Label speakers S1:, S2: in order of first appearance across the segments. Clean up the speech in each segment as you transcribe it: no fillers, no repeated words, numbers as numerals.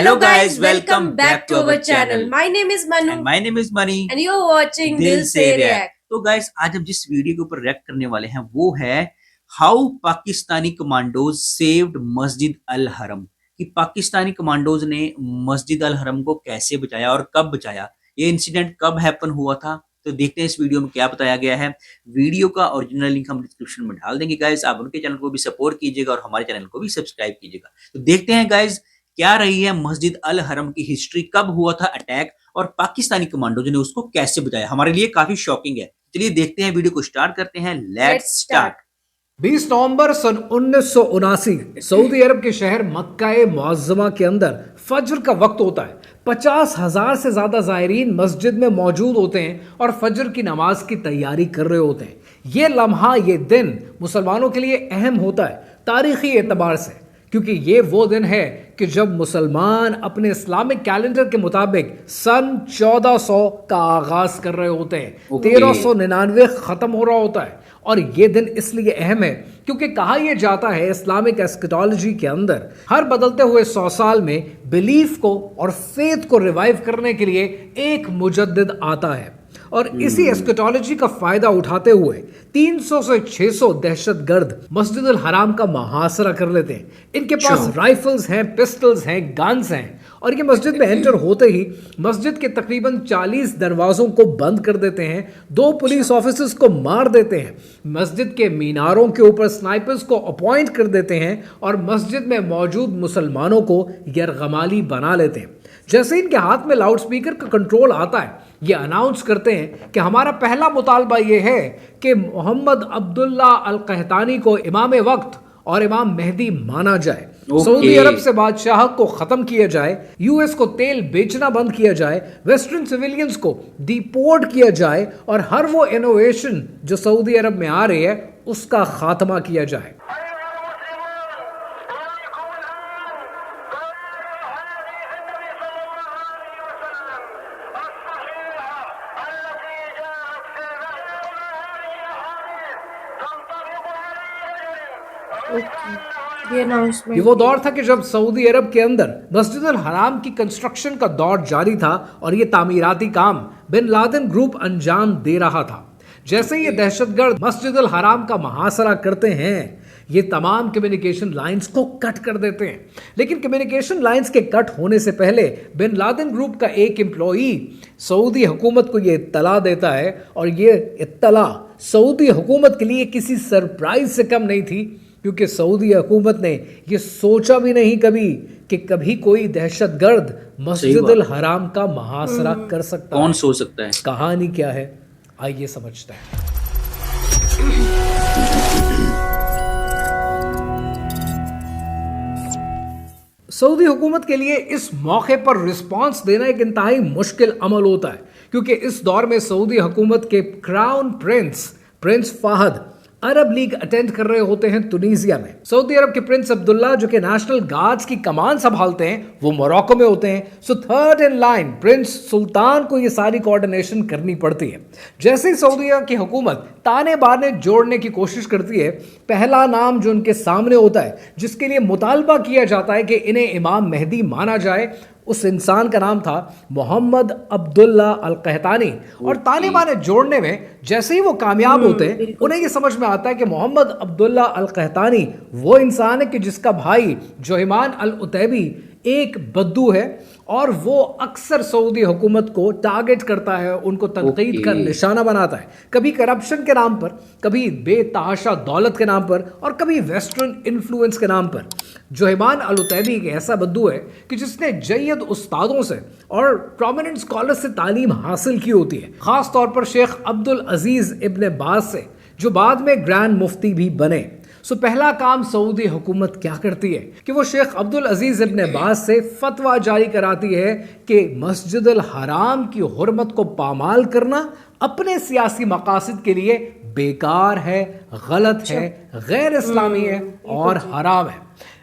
S1: Hello guys, welcome back to our channel.
S2: My name is Manu
S1: And my name is Mani.
S2: and you're watching Dil Se React.
S1: तो guys आज हम जिस video के ऊपर react करने वाले हैं वो है हाउ पाकिस्तानी कमांडोज सेव्ड मस्जिद अल हरम, कि पाकिस्तानी कमांडोज ने मस्जिद अल हरम को कैसे बचाया और कब बचाया, ये इंसिडेंट कब हैपन हुआ था। तो देखते हैं इस वीडियो में क्या बताया गया है। वीडियो का ओरिजिनल लिंक हम डिस्क्रिप्शन में डाल देंगे गाइस, आप उनके चैनल को भी सपोर्ट कीजिएगा और हमारे चैनल को भी सब्सक्राइब कीजिएगा। तो देखते हैं गाइस क्या रही है मस्जिद अल हरम की हिस्ट्री, कब हुआ था अटैक और पाकिस्तानी कमांडोज ने उसको कैसे बचाया। हमारे लिए काफी शॉकिंग है। चलिए देखते हैं, वीडियो को स्टार्ट करते हैं। Let's start.
S3: 20 नवंबर सन 1979 सऊदी अरब के शहर मक्का मुअज्जमा के अंदर फज्र का वक्त होता है। 50,000 से ज्यादा ज़ायरीन मस्जिद में मौजूद होते हैं और फज्र की नमाज की तैयारी कर रहे होते हैं। ये लम्हा, ये दिन मुसलमानों के लिए अहम होता है तारीखी एतबार से, क्योंकि ये वो दिन है कि जब मुसलमान अपने इस्लामिक कैलेंडर के मुताबिक सन 1400 का आगाज कर रहे होते हैं। 1399 खत्म हो रहा होता है। और ये दिन इसलिए अहम है क्योंकि कहा यह जाता है इस्लामिक एस्केटोलॉजी के अंदर हर बदलते हुए 100 साल में बिलीफ को और फेथ को रिवाइव करने के लिए एक मुजद्दिद आता है। और इसी एस्केटोलॉजी का फायदा उठाते हुए 300 से 600 दहशतगर्द मस्जिद अल हराम का मुहासरा कर लेते हैं। इनके पास राइफल्स हैं, पिस्टल्स हैं, गन्स हैं और ये मस्जिद में एंटर होते ही मस्जिद के तकरीबन 40 दरवाजों को बंद कर देते हैं। 2 पुलिस ऑफिसर्स को मार देते हैं। मस्जिद के मीनारों के ऊपर स्नाइपर्स को अपॉइंट कर देते हैं और मस्जिद में मौजूद मुसलमानों को यरगमाली बना लेते हैं। जैसे इनके हाथ में लाउड स्पीकर का कंट्रोल आता है, ये अनाउंस करते हैं कि हमारा पहला मुतालबा ये है कि मोहम्मद अब्दुल्ला अल कहतानी को इमाम वक्त और इमाम मेहदी माना जाए। सऊदी अरब से बादशाह को खत्म किया जाए, यूएस को तेल बेचना बंद किया जाए, वेस्टर्न सिविलियंस को डिपोर्ट किया जाए और हर वो इनोवेशन जो सऊदी अरब में आ रही है उसका खात्मा किया जाए। ये वो दौर था कि जब सऊदी अरब के अंदर मस्जिद अल हराम की कंस्ट्रक्शन का दौर जारी था और ये तामीराती काम बिन लादेन ग्रुप अंजाम दे रहा था। जैसे ये दहशतगर्द मस्जिद अल हराम का मुहासरा करते हैं, ये तमाम कम्युनिकेशन लाइंस को कट कर देते हैं। लेकिन कम्युनिकेशन लाइंस के कट होने से पहले बिन लादेन ग्रुप का एक एम्प्लॉई सऊदी हुकूमत को ये इत्तला देता है और ये इत्तला सऊदी हुकूमत के लिए किसी सरप्राइज से कम नहीं थी, क्योंकि सऊदी हुकूमत ने ये सोचा भी नहीं कभी कि कभी कोई दहशतगर्द मस्जिद अल हराम का मुहासरा कर सकता है।
S1: कौन सोच सकता है?
S3: कहानी क्या है, आइए समझते हैं। सऊदी हुकूमत के लिए इस मौके पर रिस्पांस देना एक इंतहाई मुश्किल अमल होता है, क्योंकि इस दौर में सऊदी हुकूमत के क्राउन प्रिंस फाहद अरब लीग अटेंड कर रहे होते हैं तुनीजिया में। सऊदी अरब के प्रिंस अब्दुल्ला जो कि नेशनल गार्ड्स की कमान संभालते हैं वो मोरक्को में होते हैं। So third in line prince Sultan को ये सारी कोऑर्डिनेशन करनी पड़ती है। जैसे ही सऊदी की हुकूमत ताने बाने जोड़ने की कोशिश करती है, पहला नाम जो उनके सामने होता है जिसके लिए मुतालबा किया जाता है कि इन्हें इमाम मेहदी माना जाए, उस इंसान का नाम था मोहम्मद अब्दुल्ला अल कहतानी। और ताने बाने जोड़ने में जैसे ही वो कामयाब होते हैं, उन्हें ये समझ में आता है कि मोहम्मद अब्दुल्ला अल कहतानी वो इंसान है कि जिसका भाई जोहिमान अल उतैबी एक बद्दू है और वो अक्सर सऊदी हुकूमत को टारगेट करता है, उनको तनकीद का निशाना बनाता है, कभी करप्शन के नाम पर, कभी बेतहाशा दौलत के नाम पर और कभी वेस्टर्न इन्फ्लुएंस के नाम पर। जोहिमान अल उतैबी एक ऐसा बद्दू है कि जिसने जय्यद उस्तादों से और प्रोमिनेंट स्कॉलर्स से तालीम हासिल की होती है, खास तौर पर शेख अब्दुल अजीज इब्ने बाज से, जो बाद में ग्रैंड मुफ्ती भी बने। सो पहला काम सऊदी हुकूमत क्या करती है कि वो शेख अब्दुल अजीज इब्ने बाज से फतवा जारी कराती है कि मस्जिद अल हराम की हुर्मत को पामाल करना अपने सियासी मकासद के लिए बेकार है, गलत है, गैर इस्लामी है और हराम है।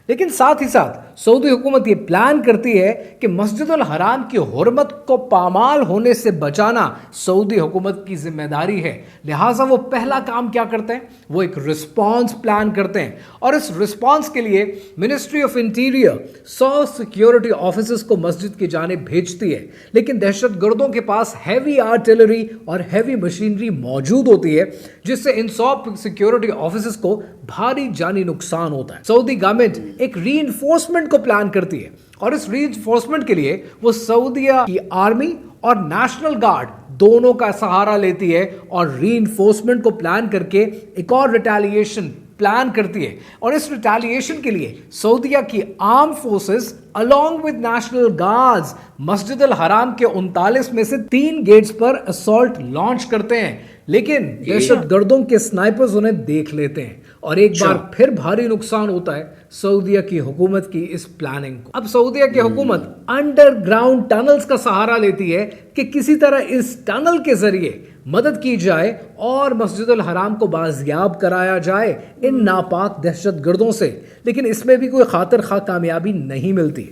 S3: लेकिन साथ ही साथ सऊदी हुकूमत ये प्लान करती है कि मस्जिद अल हराम की हुर्मत को पामाल होने से बचाना सऊदी हुकूमत की जिम्मेदारी है। लिहाजा वो पहला काम क्या करते हैं, वो एक रिस्पांस प्लान करते हैं और इस रिस्पांस के लिए ministry of interior 100 security officers को मस्जिद की जानिब भेजती है। लेकिन दहशतगर्दों के पास हैवी आर्टिलरी और हैवी मशीनरी मौजूद होती है, जिससे इन 100 सिक्योरिटी ऑफिसर्स को भारी जानी नुकसान होता है। सऊदी गवर्नमेंट एक रीइंफोर्समेंट को प्लान करती है और इस रीइंफोर्समेंट के लिए वो सऊदीया की आर्मी और नेशनल गार्ड दोनों का सहारा लेती है और रीइंफोर्समेंट को प्लान करके एक और रिटेलिएशन प्लान करती है। और इस रिटेलिएशन के लिए सऊदीया की arm forces along with national guards मस्जिद अल हराम के 39 में से 3 गेट्स पर असॉल्ट लॉन्च करते हैं। लेकिन दहशतगर्दों के स्नाइपर्स उन्हें देख लेते हैं और एक बार फिर भारी नुकसान होता है सऊदीया की हुकूमत की इस प्लानिंग को। अब सऊदीया की हुकूमत अंडरग्राउंड टनल्स का सहारा लेती है कि किसी तरह इस टनल के जरिए मदद की जाए और मस्जिद अल हराम को बाजियाब कराया जाए इन नापाक दहशतगर्दों से। लेकिन इसमें भी कोई खातिर खा कामयाबी नहीं मिलती।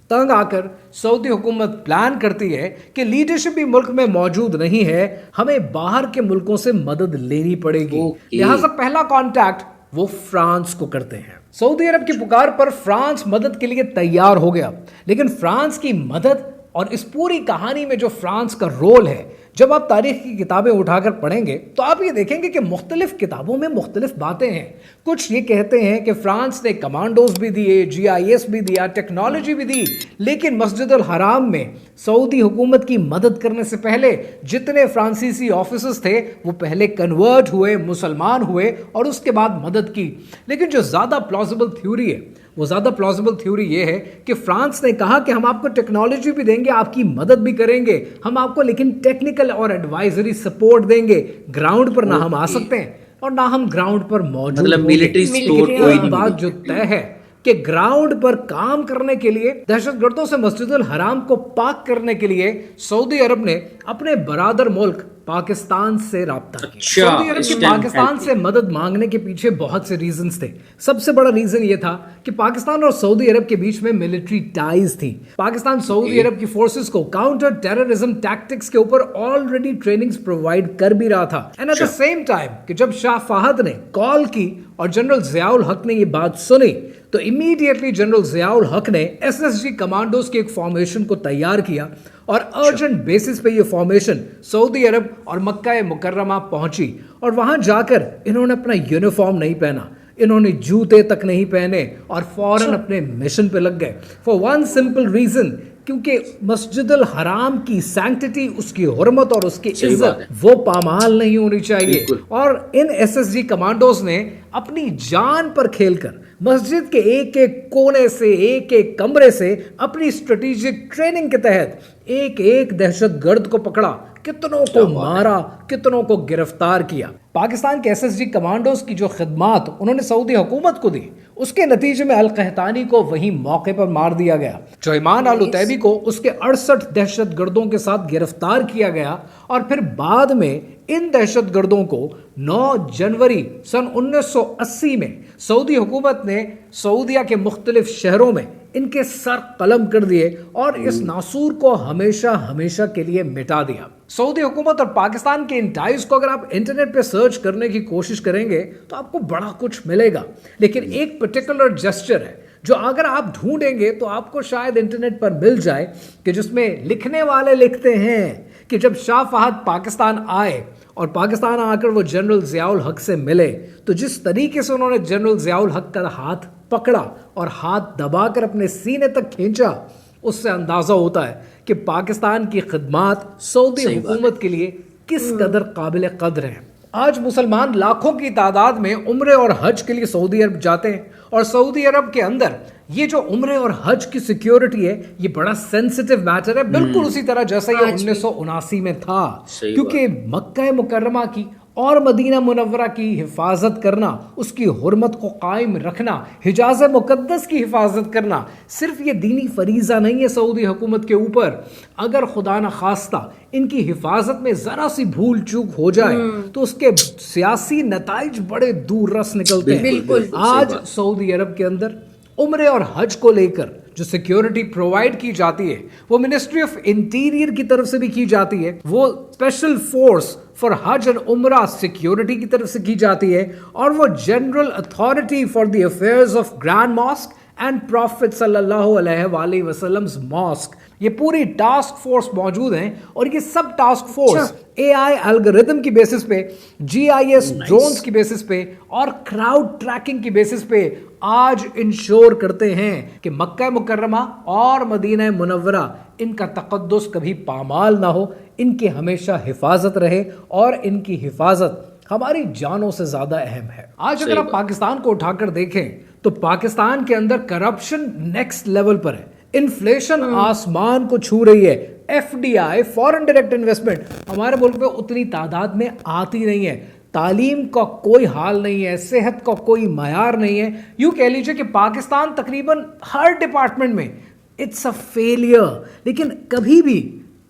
S3: तंग आकर सऊदी हुकूमत प्लान करती है कि लीडरशिप भी मुल्क में मौजूद नहीं है, हमें बाहर के मुल्कों से मदद लेनी पड़ेगी। लिहाजा पहला कांटेक्ट वो फ्रांस को करते हैं। सऊदी अरब की पुकार पर फ्रांस मदद के लिए तैयार हो गया। लेकिन फ्रांस की मदद और इस पूरी कहानी में जो फ्रांस का रोल है, जब आप तारीख की किताबें उठाकर पढ़ेंगे तो आप ये देखेंगे कि मुख्तलिफ किताबों में मुख्तलिफ बातें हैं। कुछ ये कहते हैं कि फ्रांस ने कमांडोज भी दिए, GIS भी दिया, टेक्नोलॉजी भी दी, लेकिन मस्जिद अल हराम में सऊदी हुकूमत की मदद करने से पहले जितने फ्रांसीसी ऑफिसर्स थे वो पहले कन्वर्ट हुए, मुसलमान हुए और उसके बाद मदद की। लेकिन जो ज़्यादा प्लॉजिबल थ्योरी है, वो ज़्यादा प्लॉजिबल थ्योरी ये है कि फ्रांस ने कहा कि हम आपको टेक्नोलॉजी भी देंगे, आपकी मदद भी करेंगे, हम आपको लेकिन टेक्निकल और एडवाइजरी सपोर्ट देंगे। ग्राउंड पर ना हम आ सकते हैं और ना हम ग्राउंड पर मौजूद
S1: मतलब मिलिट्री सपोर्ट कोई नहीं।
S3: बात जो तय है कि ग्राउंड पर काम करने के लिए, दहशतगर्दों से मस्जिद अल हराम को पाक करने के लिए सऊदी अरब ने अपने बरादर मुल्क पाकिस्तान से राब्ता किया। सऊदी अरब की पाकिस्तान से मदद मांगने के पीछे बहुत से रीजंस थे। सबसे बड़ा रीजन ये था कि पाकिस्तान और सऊदी अरब के बीच में मिलिट्री टाइज थी। पाकिस्तान सऊदी अरब की फोर्सेस को काउंटर टेररिज्म टैक्टिक्स के ऊपर ऑलरेडी ट्रेनिंग्स प्रोवाइड कर भी रहा था। And at the same time कि जब शाह फहद ने कॉल की और जनरल ज़ियाउल हक ने ये बात सुनी तो इमीडिएटली जनरल ज़ियाउल हक ने SSG कमांडोज की एक फॉर्मेशन को तैयार किया और अर्जेंट बेसिस पे ये फॉर्मेशन सऊदी अरब और मक्का मुकर्रमा पहुंची। और वहां जाकर इन्होंने अपना यूनिफॉर्म नहीं पहना, इन्होंने जूते तक नहीं पहने और फौरन अपने मिशन पे लग गए। फॉर वन सिंपल रीजन, क्योंकि मस्जिद अल हराम की सैंक्टिटी, उसकी हुर्मत और उसकी इज्जत वो पामाल नहीं होनी चाहिए। और इन SSG कमांडोज ने अपनी जान पर खेलकर मस्जिद के एक एक कोने से, एक एक कमरे से अपनी स्ट्रेटेजिक ट्रेनिंग के तहत एक एक दहशतगर्द को पकड़ा, कितनों को मारा, कितनों को गिरफ्तार किया। पाकिस्तान के SSG कमांडोज की जो खिदमात उन्होंने सऊदी हुकूमत को दी, उसके नतीजे में अल-कहतानी को वहीं मौके पर मार दिया गया। जोइमान अल-उतैबी को उसके 68 दहशतगर्दों के साथ गिरफ्तार किया गया और फिर बाद में इन दहशतगर्दों को 9 जनवरी सन 1980 में सऊदी हुकूमत ने सऊदिया के मुख्तलिफ शहरों में इनके सर कलम कर दिए और इस नासूर को हमेशा हमेशा के लिए मिटा दिया। सऊदी हुकूमत और पाकिस्तान के इन टाइज को अगर आप इंटरनेट पे सर्च करने की कोशिश करेंगे तो आपको बड़ा कुछ मिलेगा, लेकिन एक पर्टिकुलर जेस्चर है जो अगर आप ढूंढेंगे तो आपको शायद इंटरनेट पर मिल जाए कि जिसमें लिखने वाले लिखते हैं कि जब शाह फहद पाकिस्तान आए और पाकिस्तान आकर वो जनरल ज़ियाउल हक से मिले तो जिस तरीके से उन्होंने जनरल ज़ियाउल हक का हाथ पकड़ा और हाथ दबाकर अपने सीने तक खींचा, उससे अंदाज़ा होता है कि पाकिस्तान की खिदमात सऊदी हुकूमत के लिए किस कदर काबिल कद्र हैं। आज मुसलमान लाखों की तादाद में उम्रे और हज के लिए सऊदी अरब जाते हैं और सऊदी अरब के अंदर ये जो उम्रे और हज की सिक्योरिटी है ये बड़ा सेंसिटिव मैटर है, बिल्कुल उसी तरह जैसा ये 1979 में था, क्योंकि मक्का मुकर्रमा की और मदीना मुनव्वरा की हिफाजत करना, उसकी हुर्मत को कायम रखना, हिजाज़ मुक़द्दस की हिफाजत करना सिर्फ ये दीनी फरीज़ा नहीं है सऊदी हुकूमत के ऊपर। अगर खुदा न खास्ता इनकी हिफाजत में ज़रा सी भूल चूक हो जाए तो उसके सियासी नताइज बड़े दूर रस निकलते हैं। आज सऊदी अरब के अंदर उम्रे और हज को लेकर जो सिक्योरिटी प्रोवाइड की जाती है वो मिनिस्ट्री ऑफ इंटीरियर की तरफ से भी की जाती है, वो स्पेशल फोर्स फॉर हज एंड उमरा सिक्योरिटी की तरफ से की जाती है, और वो general authority for the affairs of grand mosque and profit सल्लल्लाहु अलैहि वसल्लम मॉस्क, ये पूरी टास्क फोर्स मौजूद हैं। और ये सब टास्क फोर्स एआई एल्गोरिथम की बेसिस पे, जीआईएस ड्रोन्स की बेसिस पे और क्राउड ट्रैकिंग की बेसिस पे आज इंश्योर करते हैं कि मक्का मुकर्रमा और मदीना मुनव्वरा इनका तकद्दुस कभी पामाल ना हो, इनकी हमेशा हिफाजत रहे, और इनकी हिफाजत हमारी जानों से ज्यादा अहम है। आज अगर आप पाकिस्तान को उठाकर देखें तो पाकिस्तान के अंदर करप्शन नेक्स्ट लेवल पर है, इन्फ्लेशन आसमान को छू रही है, एफडीआई फॉरेन डायरेक्ट इन्वेस्टमेंट हमारे मुल्क में उतनी तादाद में आती नहीं है, तालीम का कोई हाल नहीं है, सेहत का कोई मयार नहीं है। यूं कह लीजिए कि पाकिस्तान तकरीबन हर डिपार्टमेंट में इट्स अ फेलियर। लेकिन कभी भी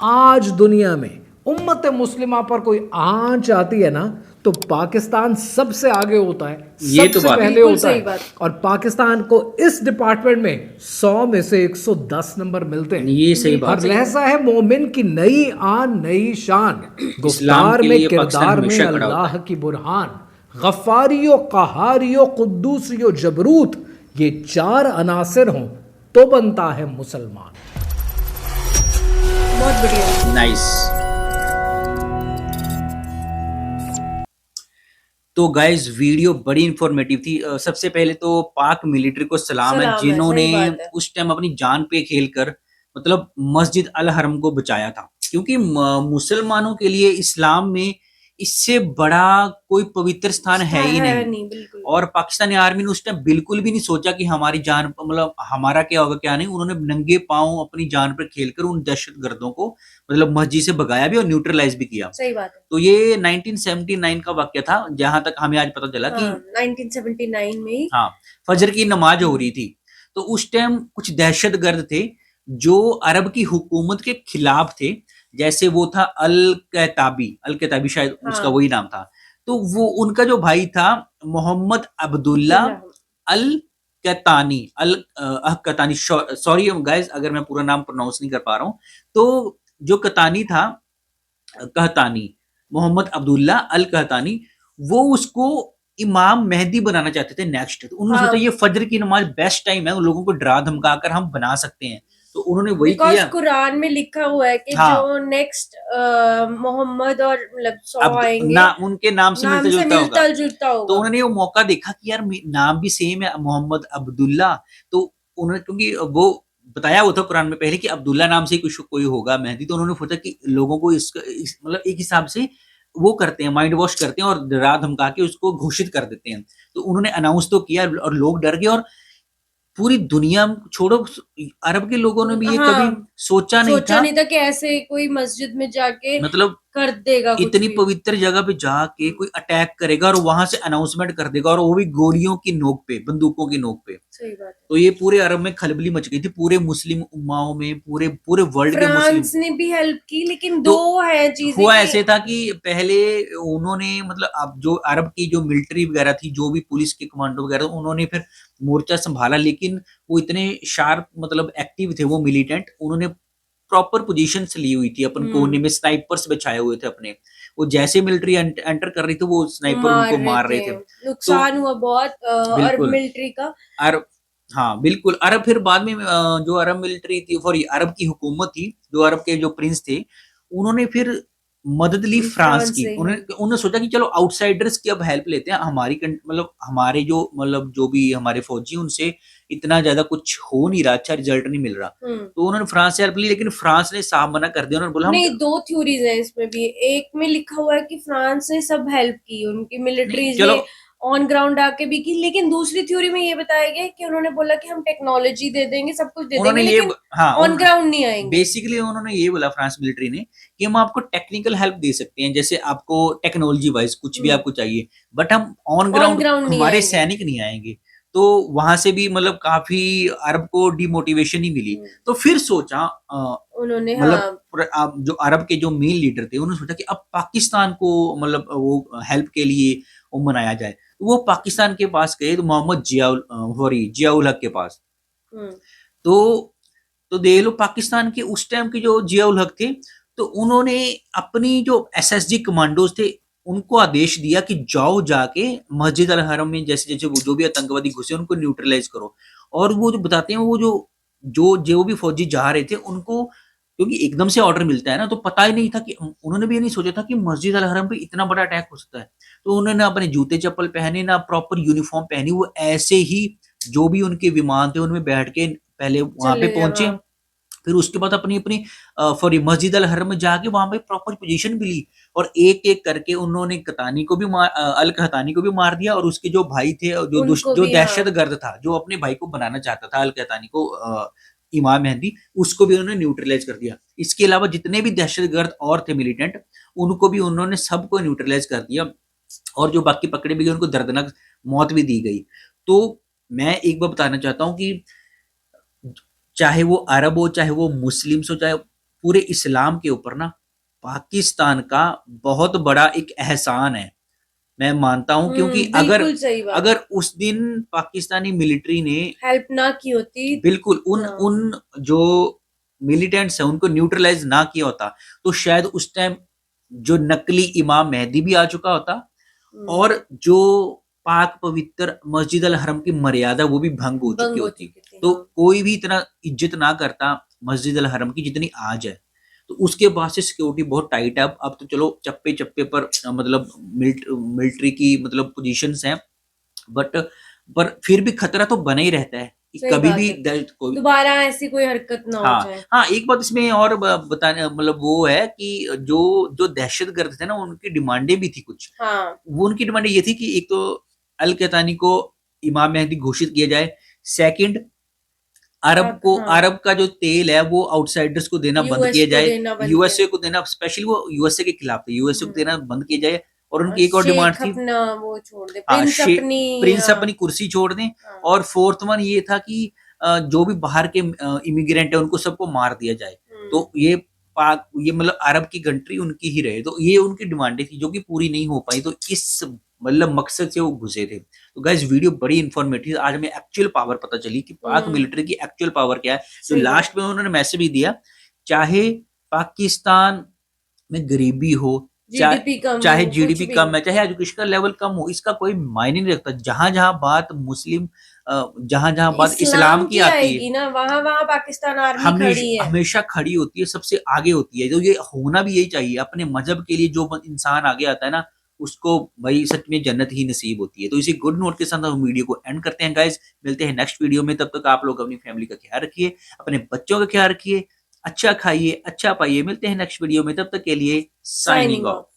S3: आज दुनिया में उम्मत मुस्लिमा पर कोई आंच आती है ना तो पाकिस्तान सबसे आगे होता है,
S1: ये तो
S3: सबसे
S1: बात
S3: पहले
S2: बिल्कुल
S3: होता
S2: सही
S3: है।
S2: बात।
S3: और पाकिस्तान को इस डिपार्टमेंट में 100 में से 110 नंबर मिलते हैं।
S1: ये सही बात
S3: हर लहजा है मोमिन की नई आन नई शान,
S1: इस्लाम
S3: गुफ्तार
S1: के
S3: में
S1: लिए पाकिस्तान
S3: किरदार में
S1: हमेशा खड़ा होता
S3: अल्लाह की बुरहान, गफ्फारियो कहारियो कुद्दूसियो जबरूत, ये 4 अनासिर हों तो बनता है मुसलमान।
S2: बहुत बढ़िया।
S1: नाइस। तो गाइज वीडियो बड़ी इंफॉर्मेटिव थी। सबसे पहले तो पाक मिलिट्री को सलाम है,
S2: सलाम है,
S1: जिन्होंने
S2: सही बात है।
S1: उस टाइम अपनी जान पे खेलकर मतलब मस्जिद अल हरम को बचाया था, क्योंकि मुसलमानों के लिए इस्लाम में इससे बड़ा कोई पवित्र स्थान है ही नहीं।
S2: बिल्कुल।
S1: और पाकिस्तानी आर्मी ने उस टाइम बिल्कुल भी नहीं सोचा कि हमारी जान मतलब हमारा क्या होगा क्या नहीं। उन्होंने नंगे पांव अपनी जान पर खेलकर उन दहशतगर्दों को मतलब मस्जिद से भगाया भी और न्यूट्रलाइज भी किया।
S2: सही बात है।
S1: तो ये 1979 का वाक्य था, जहां तक हमें आज पता चला कि
S2: 1979 में ही।
S1: हाँ फजर की नमाज हो रही थी। तो उस टाइम कुछ दहशतगर्द थे जो अरब की हुकूमत के खिलाफ थे, जैसे वो था अल कैताबी शायद उसका वही नाम था। तो वो उनका जो भाई था मोहम्मद अब्दुल्ला अल कैतानी कहतानी, सॉरी गाइस अगर मैं पूरा नाम प्रोनाउंस नहीं कर पा रहा हूँ। तो जो कतानी था, कहतानी, मोहम्मद अब्दुल्ला अल कहतानी, वो उसको इमाम मेहदी बनाना चाहते थे नेक्स्ट। तो उन्होंने सोचा ये फजर की नमाज बेस्ट टाइम है, उन लोगों को डरा धमका कर हम बना सकते हैं। तो उन्होंने वही किया।
S2: कुरान में लिखा हुआ है कि जो नेक्स्ट मोहम्मद और मतलब 100 आएंगे
S1: उनके नाम से
S2: नाम से
S1: मिलता
S2: जुलता होगा।
S1: तो उन्होंने वो मौका देखा कि यार नाम भी सेम है मोहम्मद अब्दुल्ला। तो उन्होंने क्योंकि वो बताया हुआ था कुरान में पहले कि अब्दुल्ला नाम से कुछ कोई होगा मेहदी, तो उन्होंने सोचा कि लोगों को मतलब एक हिसाब से वो करते हैं, माइंड वॉश करते हैं और डरा धमका के उसको घोषित कर देते हैं। तो उन्होंने अनाउंस तो किया और लोग डर गए, और पूरी दुनिया छोड़ो अरब के लोगों ने भी ये कभी सोचा नहीं था
S2: कि ऐसे कोई मस्जिद में जाके
S1: मतलब
S2: कर देगा कुछ
S1: इतनी
S2: भी।
S1: पवित्र जगह पे जाके कोई अटैक करेगा और वहां से अनाउंसमेंट कर देगा, और वो भी गोलियों की नोक पे, बंदूकों की नोक पे।
S2: सही बात है।
S1: तो ये पूरे अरब में खलबली मच गई थी, पूरे मुस्लिम उम्माओं में, पूरे वर्ल्ड के मुस्लिम।
S2: फ्रांस ने भी हेल्प की, लेकिन
S1: तो
S2: दो है चीजें
S1: हुआ ऐसे था कि पहले उन्होंने मतलब अब जो अरब की जो मिलिट्री वगैरह थी, जो भी पुलिस के कमांडो वगैरह, उन्होंने फिर मोर्चा संभाला, लेकिन वो इतने शार्प मतलब एक्टिव थे वो मिलिटेंट, उन्होंने प्रॉपर पोजीशंस ली हुई थी अपन कोने में, स्नाइपर्स बिछाए हुए थे अपने। वो जैसे मिलिट्री एंटर कर रही थी वो स्नाइपर उनको मार रहे थे।
S2: नुकसान हुआ बहुत अरब मिलिट्री का।
S1: अरब, हाँ बिल्कुल। अरब फिर बाद में जो अरब मिलिट्री थी, सॉरी अरब की हुकूमत थी, जो अरब के जो प्रिंस थे, उन्होंने फिर मदद ली फ्रांस की। उन्होंने सोचा कि चलो आउटसाइडर्स की अब हेल्प लेते हैं, हमारी मतलब हमारे जो भी हमारे फौजी उनसे इतना ज्यादा कुछ हो नहीं रहा, अच्छा रिजल्ट नहीं मिल रहा। तो उन्होंने फ्रांस से हेल्प ली, लेकिन फ्रांस ने साफ मना कर दिया। उन्होंने बोला
S2: नहीं, दो थ्योरीज हैं इसमें भी। एक में लिखा हुआ है कि फ्रांस ने सब हेल्प की, उनकी मिलिट्रीज ने ऑन ग्राउंड आके भी की, लेकिन दूसरी थ्योरी में ये बताया गया कि उन्होंने बोला कि हम टेक्नोलॉजी दे देंगे, सब कुछ दे देंगे, लेकिन ऑन ग्राउंड नहीं आएंगे।
S1: बेसिकली उन्होंने ये बोला फ्रांस मिलिट्री ने कि हम आपको टेक्निकल हेल्प दे सकते हैं, जैसे आपको टेक्नोलॉजी वाइज कुछ भी आपको चाहिए, बट हम ऑन ग्राउंड हमारे सैनिक नहीं आएंगे। तो वहां से भी मतलब काफी अरब को डिमोटिवेशन ही मिली। तो फिर सोचा
S2: उन्होंने
S1: मतलब जो अरब के जो मेन लीडर थे, उन्होंने सोचा कि अब पाकिस्तान को मतलब वो हेल्प के लिए वो मनाया जाए। वो पाकिस्तान के पास गए, तो मोहम्मद जियाउल हक के पास। तो देख लो पाकिस्तान के उस टाइम के जो जिया उल हक थे, तो उन्होंने अपनी जो एसएसजी कमांडोज थे उनको आदेश दिया कि जाओ जाके मस्जिद अल हरम में जैसे जैसे वो जो भी आतंकवादी घुसे उनको न्यूट्रलाइज करो। और वो जो बताते हैं वो जो भी फौजी जा रहे थे उनको, क्योंकि एकदम से ऑर्डर मिलता है ना, तो पता ही नहीं था कि उन्होंने भी ये नहीं सोचा था कि मस्जिद अल हरम पे इतना बड़ा अटैक हो सकता है। तो उन्होंने अपने जूते चप्पल पहने ना प्रॉपर यूनिफॉर्म पहनी, वो ऐसे ही जो भी उनके विमान थे उनमें बैठ के पहले वहां पे
S2: चले गए
S1: पहुंचे।
S2: वहां।
S1: फिर उसके बाद अपनी अपनी सॉरी मस्जिद अल हरम में जाके वहां पे प्रॉपर पोजीशन भी ली, और एक एक करके उन्होंने कतानी को भी अल कहतानी को भी मार दिया, और उसके जो भाई थे
S2: उनको
S1: जो
S2: भी, हाँ।
S1: दहशत गर्द था जो अपने भाई को बनाना चाहता था अल कहतानी को, इमाम मेहंदी, उसको भी उन्होंने न्यूट्रलाइज कर दिया। इसके अलावा जितने भी दहशत गर्द और थे मिलिटेंट, उनको भी उन्होंने सबको न्यूट्रलाइज कर दिया, और जो बाकी पकड़े भी गए उनको दर्दनाक मौत भी दी गई। तो मैं एक बार बताना चाहता हूँ कि चाहे वो अरब हो, चाहे वो मुस्लिम्स हो, चाहे पूरे इस्लाम के ऊपर ना पाकिस्तान का बहुत बड़ा एक एहसान है, मैं मानता हूं। क्योंकि अगर
S2: बिल्कुल सही बात।
S1: अगर उस दिन पाकिस्तानी मिलिट्री ने
S2: हेल्प ना की होती।
S1: बिल्कुल उन
S2: हाँ।
S1: उन जो मिलिटेंट्स हैं उनको न्यूट्रलाइज ना किया होता, तो शायद उस टाइम जो नकली इमाम मेहदी भी आ चुका होता, और जो पाक पवित्र मस्जिद अल हरम की मर्यादा वो भी भंग हो चुकी
S2: हो
S1: होती।
S2: चुकी थी,
S1: तो
S2: हाँ।
S1: कोई भी इतना इज्जत ना करता मस्जिद अल हरम की जितनी आज है। तो उसके बाद से सिक्योरिटी बहुत टाइट है। अब तो चलो चप्पे चप्पे पर मतलब मिलिट्री की मतलब पोजीशंस हैं, बट पर फिर भी खतरा तो बना ही रहता है कि
S2: सही
S1: कभी
S2: बात
S1: भी
S2: है, दोबारा ऐसी कोई हरकत ना हो
S1: हाँ
S2: जाए।
S1: हाँ, एक बात इसमें और बताने मतलब वो है कि जो जो दहशतगर्द थे ना उनकी डिमांडें भी थी कुछ।
S2: हाँ।
S1: वो उनकी डिमांड ये थी कि एक तो अल कैतानी को इमाम मेहदी घोषित किया जाए, सेकंड
S2: हाँ।
S1: अरब का जो तेल है वो आउटसाइडर्स को देना बंद
S2: यूएस
S1: किया
S2: को
S1: जाए,
S2: देना बंद किया।
S1: यूएसए को देना, स्पेशली वो यूएसए के खिलाफ थे, यूएसए को देना बंद किया जाए। और उनकी एक और डिमांड
S2: शेख
S1: थी,
S2: अपना वो छोड़ दे,
S1: हाँ
S2: प्रिंस अपनी।
S1: प्रिंस
S2: हाँ।
S1: अपनी कुर्सी छोड़ दें।
S2: हाँ।
S1: और फोर्थ वन ये था कि जो भी बाहर के इमिग्रेंट है उनको सबको मार दिया जाए। तो ये पाक ये मतलब अरब की कंट्री उनकी ही रहे, तो ये उनकी डिमांडें थी जो कि पूरी नहीं हो पाई। तो इस मतलब मकसद से वो घुसे थे। तो गाइस वीडियो बड़ी इंफॉर्मेटिव, आज हमें एक्चुअल पावर पता चली कि पाक मिलिट्री की एक्चुअल पावर क्या है। जो लास्ट में उन्होंने मैसेज भी दिया, चाहे पाकिस्तान में गरीबी हो,
S2: जीडीपी कम
S1: चाहे
S2: हो, कुछ
S1: जीडीपी
S2: भी।
S1: कम है, चाहे एजुकेशन का लेवल कम हो, इसका कोई मायने नहीं रखता। जहां जहां बात मुस्लिम जहां जहां बात इस्लाम की आती है,
S2: आएगी ना, वहां वहां पाकिस्तान आर्मी खड़ी है।
S1: हमेशा खड़ी होती है, सबसे आगे होती है। तो ये होना भी यही चाहिए। अपने मजहब के लिए जो इंसान आगे आता है ना, उसको भाई सच में जन्नत ही नसीब होती है। तो इसी गुड नोट के साथ हम वीडियो को एंड करते हैं गाइज। मिलते हैं नेक्स्ट वीडियो में, तब तक आप लोग अपनी फैमिली का ख्याल रखिए, अपने बच्चों का ख्याल रखिए, अच्छा खाइए, अच्छा पाइए। मिलते हैं नेक्स्ट वीडियो में, तब तक के लिए साइनिंग
S2: साइनिंग
S1: ऑफ।
S2: ऑफ।